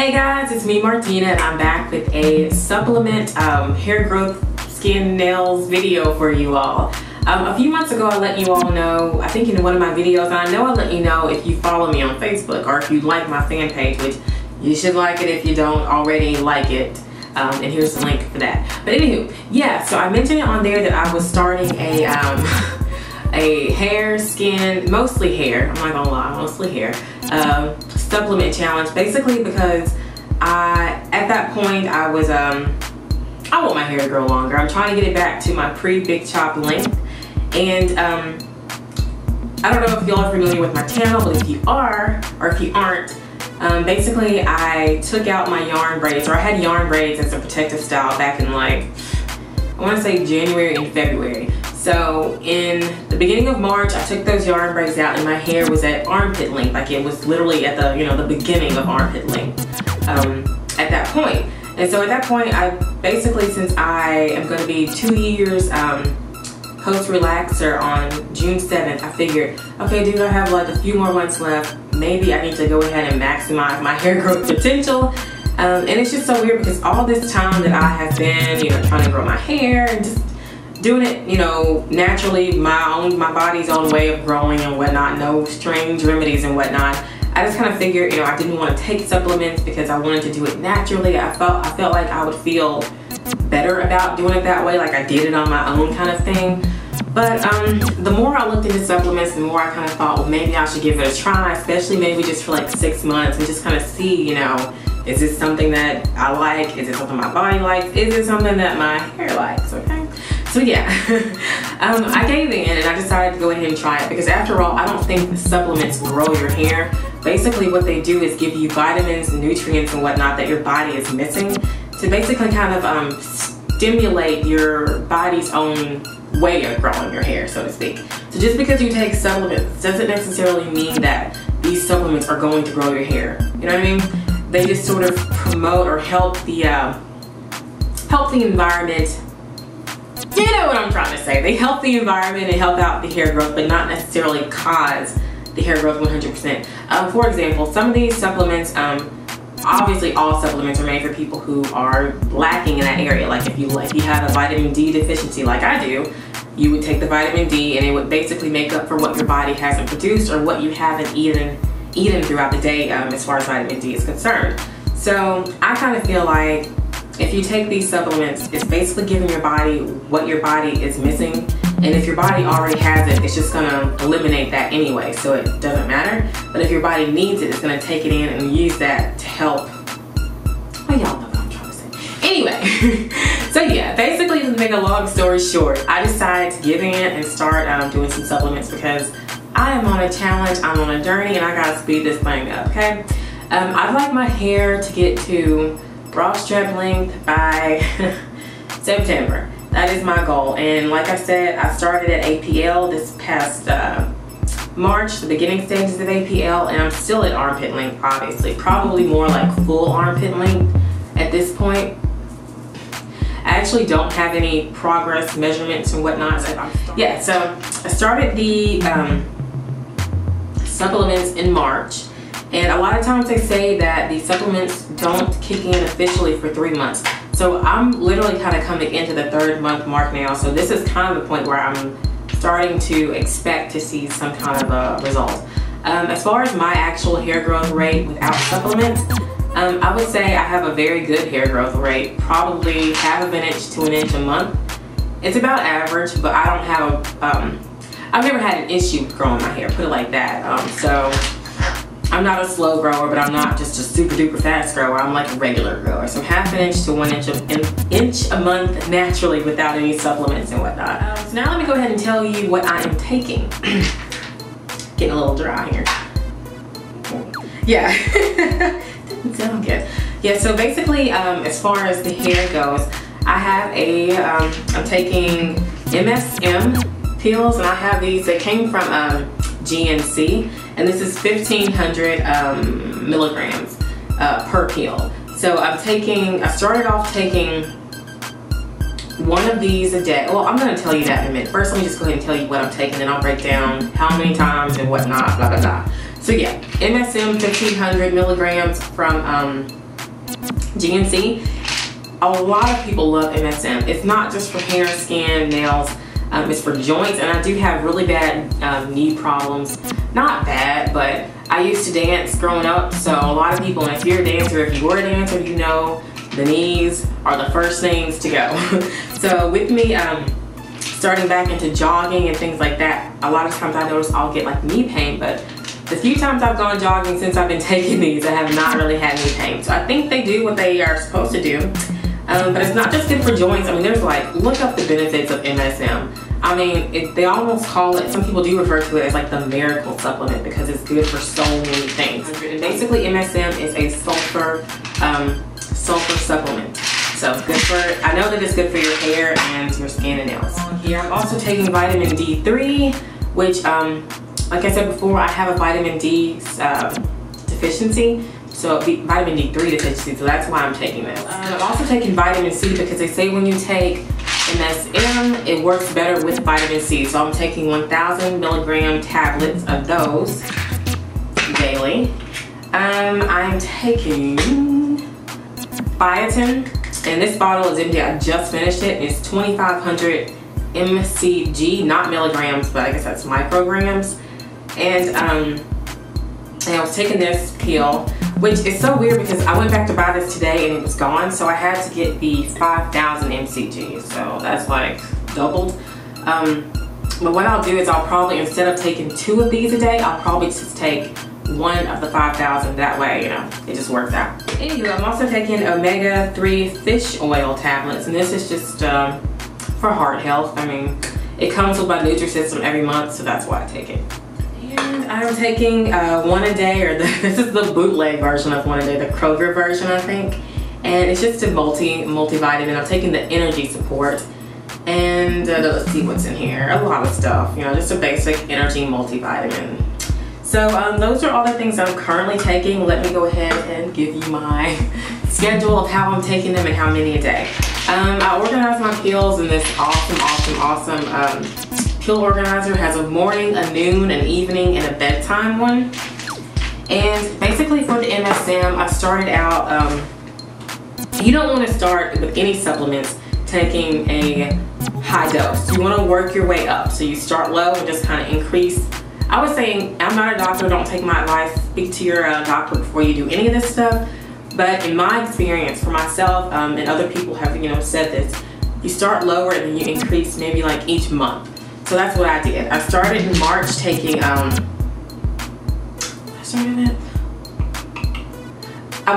Hey guys, it's me Martina and I'm back with a supplement hair growth, skin, nails video for you all. A few months ago I let you all know, I think in one of my videos, and I know I let you know if you follow me on Facebook or if you like my fan page, which you should like it if you don't already like it. And here's the link for that. But anywho, yeah, so I mentioned it on there that I was starting a hair, skin, mostly hair, I'm not gonna lie, mostly hair, supplement challenge, basically because at that point I was, I want my hair to grow longer. I'm trying to get it back to my pre-big chop length, and I don't know if y'all are familiar with my channel, but if you are, or if you aren't, basically I took out my yarn braids, or I had yarn braids as a protective style back in like, I want to say January and February. So in the beginning of March, I took those yarn braids out and my hair was at armpit length. Like it was literally at the, the beginning of armpit length at that point. And so at that point, I basically, since I am going to be 2 years post-relaxer on June 7th, I figured, okay, dude, I have like a few more months left. Maybe I need to go ahead and maximize my hair growth potential. And it's just so weird because all this time that I have been, trying to grow my hair and just doing it, naturally, my body's own way of growing and whatnot, no strange remedies and whatnot. I just kind of figured, I didn't want to take supplements because I wanted to do it naturally. I felt like I would feel better about doing it that way, like I did it on my own kind of thing. But the more I looked into supplements, the more I kind of thought, well, maybe I should give it a try, especially maybe just for like 6 months and just kind of see, is this something that I like? Is it something my body likes? Is it something that my hair likes? Okay. So yeah, I gave in and I decided to go ahead and try it because after all, I don't think the supplements grow your hair. Basically what they do is give you vitamins, nutrients and whatnot that your body is missing to basically kind of stimulate your body's own way of growing your hair, so to speak. So just because you take supplements doesn't necessarily mean that these supplements are going to grow your hair. You know what I mean? They just sort of promote or help the environment. You know what I'm trying to say. They help the environment and help out the hair growth, but not necessarily cause the hair growth 100%. For example, some of these supplements, obviously all supplements are made for people who are lacking in that area. Like if you have a vitamin D deficiency like I do, you would take the vitamin D and it would basically make up for what your body hasn't produced or what you haven't eaten throughout the day as far as vitamin D is concerned. So I kind of feel like if you take these supplements, it's basically giving your body what your body is missing. And if your body already has it, it's just gonna eliminate that anyway, so it doesn't matter. But if your body needs it, it's gonna take it in and use that to help. Oh, y'all know what I'm trying to say. Anyway, so yeah, basically to make a long story short, I decided to give in and start doing some supplements because I am on a challenge, I'm on a journey, and I gotta speed this thing up, okay? I'd like my hair to get to bra strap length by September. That is my goal, and like I said, I started at APL this past March, the beginning stages of APL, and I'm still at armpit length, obviously. Probably more like full armpit length at this point. I actually don't have any progress measurements and whatnot. Yeah, so I started the supplements in March, and a lot of times they say that the supplements don't kick in officially for 3 months. So I'm literally kind of coming into the 3rd month mark now. So this is kind of the point where I'm starting to expect to see some kind of a result. As far as my actual hair growth rate without supplements, I would say I have a very good hair growth rate, probably ½ of an inch to an inch a month. It's about average, but I don't have I've never had an issue with growing my hair, put it like that. So I'm not a slow grower, but I'm not just a super duper fast grower. I'm like a regular grower. So ½ an inch to 1 inch a month naturally without any supplements and whatnot. So now let me go ahead and tell you what I am taking. Getting a little dry here. Yeah, didn't sound good. Yeah, so basically as far as the hair goes, I have I'm taking MSM pills, and I have these that came from GNC, and this is 1,500 milligrams per pill. So I started off taking one of these a day. Well, I'm going to tell you that in a minute. First, let me just go ahead and tell you what I'm taking, then I'll break down how many times and whatnot, blah, blah, blah. So yeah, MSM 1,500 milligrams from GNC. A lot of people love MSM. It's not just for hair, skin, nails. It's for joints, and I do have really bad knee problems. Not bad, but I used to dance growing up, so a lot of people, and if you're a dancer, if you were a dancer, you know the knees are the first things to go. So with me starting back into jogging and things like that, a lot of times I notice I'll get like knee pain, but the few times I've gone jogging since I've been taking these, I have not really had knee pain. So I think they do what they are supposed to do. But it's not just good for joints. I mean, there's like, look up the benefits of MSM. I mean, they almost call it, some people do refer to it as like the miracle supplement because it's good for so many things. And basically MSM is a sulfur supplement. So it's good for, I know that it's good for your hair and your skin and nails. Here I'm also taking vitamin D3, which like I said before, I have a vitamin D deficiency. So vitamin D3 deficiency, so that's why I'm taking this. I'm also taking vitamin C because they say when you take MSM, it works better with vitamin C. So I'm taking 1,000 milligram tablets of those daily. I'm taking biotin, and this bottle is empty. I just finished it. It's 2,500 mcg, not milligrams, but I guess that's micrograms. And I was taking this pill, which is so weird because I went back to buy this today and it was gone, so I had to get the 5,000 mcg, so that's like doubled. But what I'll do is I'll probably, instead of taking 2 of these a day, I'll probably just take 1 of the 5,000. That way, you know, it just works out. Anyway, I'm also taking omega-3 fish oil tablets, and this is just for heart health. I mean, it comes with my Nutrisystem every month, so that's why I take it. And I'm taking 1 a day, or this is the bootleg version of 1 a day, the Kroger version, I think. And it's just a multivitamin. I'm taking the energy support. And let's see what's in here. A lot of stuff, you know, just a basic energy multivitamin. So those are all the things I'm currently taking. Let me go ahead and give you my schedule of how I'm taking them and how many a day. I organize my pills in this awesome pill organizer. It has a morning, a noon, an evening, and a bedtime one. And basically for the MSM, I started out, you don't want to start with any supplements taking a high dose. You want to work your way up. So you start low and just kind of increase. I would say, I'm not a doctor, don't take my advice. Speak to your doctor before you do any of this stuff. But in my experience, for myself, and other people have, you know, said this, you start lower and then you increase maybe like each month. So that's what I did. I started in March taking, I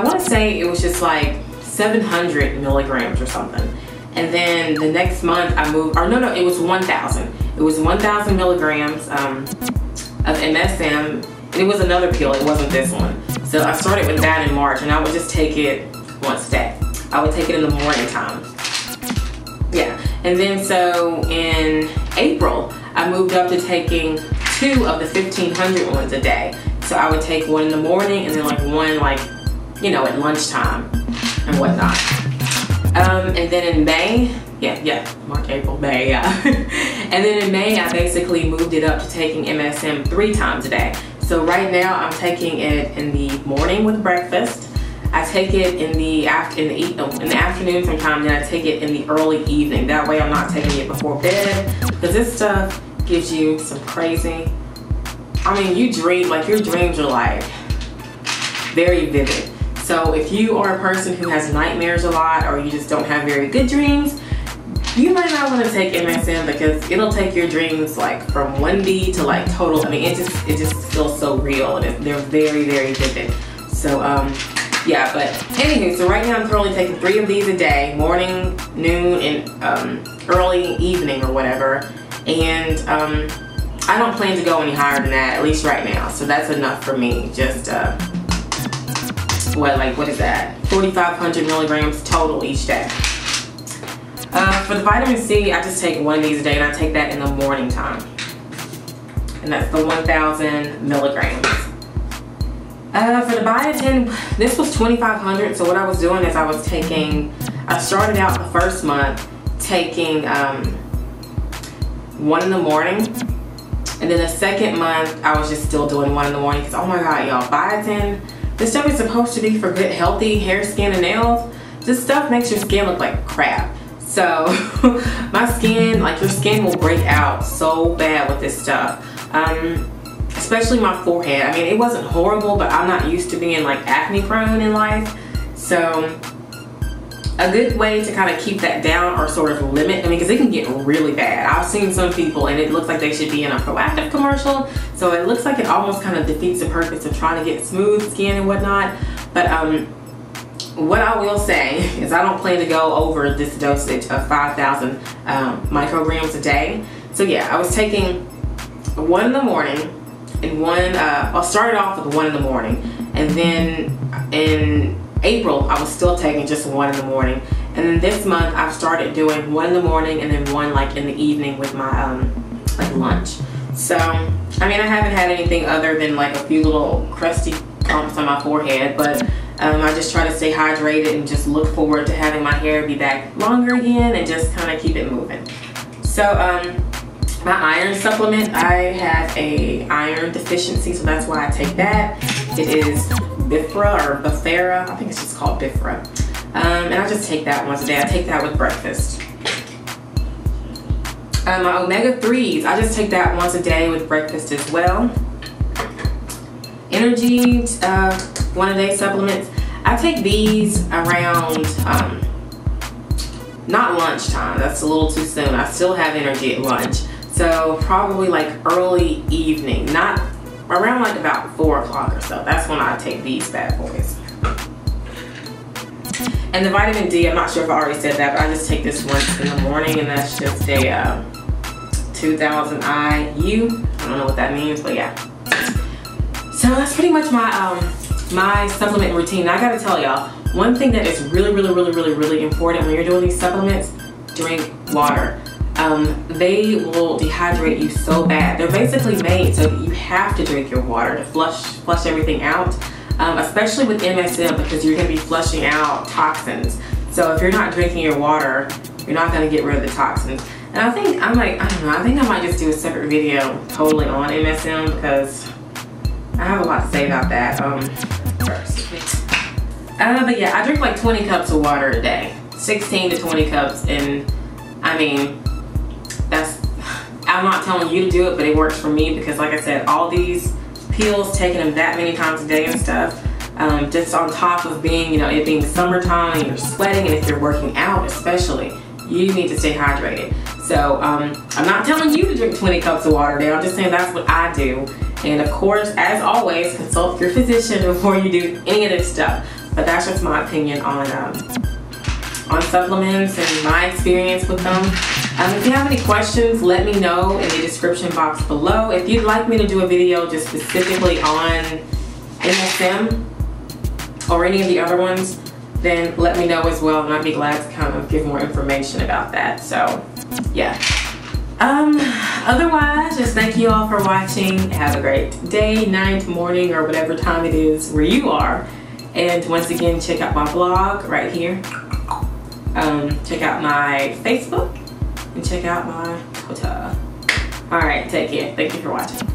want to say it was just like 700 milligrams or something. And then the next month I moved, or no, it was 1,000. It was 1,000 milligrams of MSM, and it was another pill, it wasn't this one. So I started with that in March, and I would just take it once a day. I would take it in the morning time. Yeah, and then so in April, I moved up to taking 2 of the 1,500 ones a day. So I would take 1 in the morning and then like 1 like, you know, at lunchtime and whatnot. And then in May, March, April, May, yeah. And then in May, I basically moved it up to taking MSM 3 times a day. So right now, I'm taking it in the morning with breakfast. I take it in the afternoon sometime, then I take it in the early evening. That way I'm not taking it before bed, because this stuff gives you some crazy, I mean, you dream, like your dreams are like very vivid. So if you are a person who has nightmares a lot, or you just don't have very good dreams, you might not want to take MSM, because it'll take your dreams like from 1D to like total. I mean, it just feels so real, and they're very, very vivid. So yeah, but anywho, so right now I'm currently taking 3 of these a day, morning, noon, and early evening or whatever. And I don't plan to go any higher than that, at least right now. So that's enough for me. Just what is that? 4,500 milligrams total each day. For the vitamin C, I just take 1 of these a day, and I take that in the morning time. And that's the 1,000 milligrams. For the biotin, this was 2,500. So what I was doing is I started out the first month taking 1 in the morning. And then the second month, I was just still doing 1 in the morning, because oh my God, y'all, biotin this stuff is supposed to be for good, healthy hair, skin, and nails. This stuff makes your skin look like crap. So my skin, like your skin will break out so bad with this stuff. Especially my forehead. I mean, it wasn't horrible, but I'm not used to being like acne prone in life. So a good way to kind of keep that down or sort of limit, I mean, because it can get really bad. I've seen some people and it looks like they should be in a Proactive commercial. So it looks like it almost kind of defeats the purpose of trying to get smooth skin and whatnot. But what I will say is I don't plan to go over this dosage of 5,000 micrograms a day. So yeah, I was taking one in the morning and one, I started off with one in the morning, and then in April I was still taking just one in the morning, and then this month I've started doing one in the morning and then one like in the evening with my like lunch. So I mean, I haven't had anything other than like a few little crusty clumps on my forehead, but I just try to stay hydrated and just look forward to having my hair be back longer again and just kind of keep it moving. So my iron supplement, I have a iron deficiency, so that's why I take that. It is bifera or bifera, I think it's just called bifera. And I just take that once a day. I take that with breakfast. My omega-3s, I just take that once a day with breakfast as well. Energy, one-a-day supplements. I take these around, not lunchtime, that's a little too soon. I still have energy at lunch. So probably like early evening, not around like about 4 o'clock or so. That's when I take these bad boys. And the vitamin D, I'm not sure if I already said that, but I just take this once in the morning, and that's just a 2000 IU. I don't know what that means, but yeah. So that's pretty much my my supplement routine. I gotta tell y'all, one thing that is really important when you're doing these supplements, drink water. They will dehydrate you so bad. They're basically made so that you have to drink your water to flush everything out, especially with MSM, because you're gonna be flushing out toxins. So if you're not drinking your water, you're not gonna get rid of the toxins. And I think I might just do a separate video totally on MSM, because I have a lot to say about that first. But yeah, I drink like 20 cups of water a day, 16 to 20 cups, and I mean, I'm not telling you to do it, but it works for me, because like I said, all these pills, taking them that many times a day and stuff, just on top of being, you know, it being summertime and you're sweating, and if you're working out especially, you need to stay hydrated. So I'm not telling you to drink 20 cups of water a day. I'm just saying that's what I do. And of course, as always, consult your physician before you do any of this stuff. But that's just my opinion on supplements and my experience with them. If you have any questions, let me know in the description box below. If you'd like me to do a video just specifically on MSM or any of the other ones, then let me know as well, and I'd be glad to kind of give more information about that. So yeah. Otherwise, just thank you all for watching. Have a great day, night, morning, or whatever time it is where you are. And once again, check out my blog right here. Check out my Facebook and check out my Twitter. All right, take care. Thank you for watching.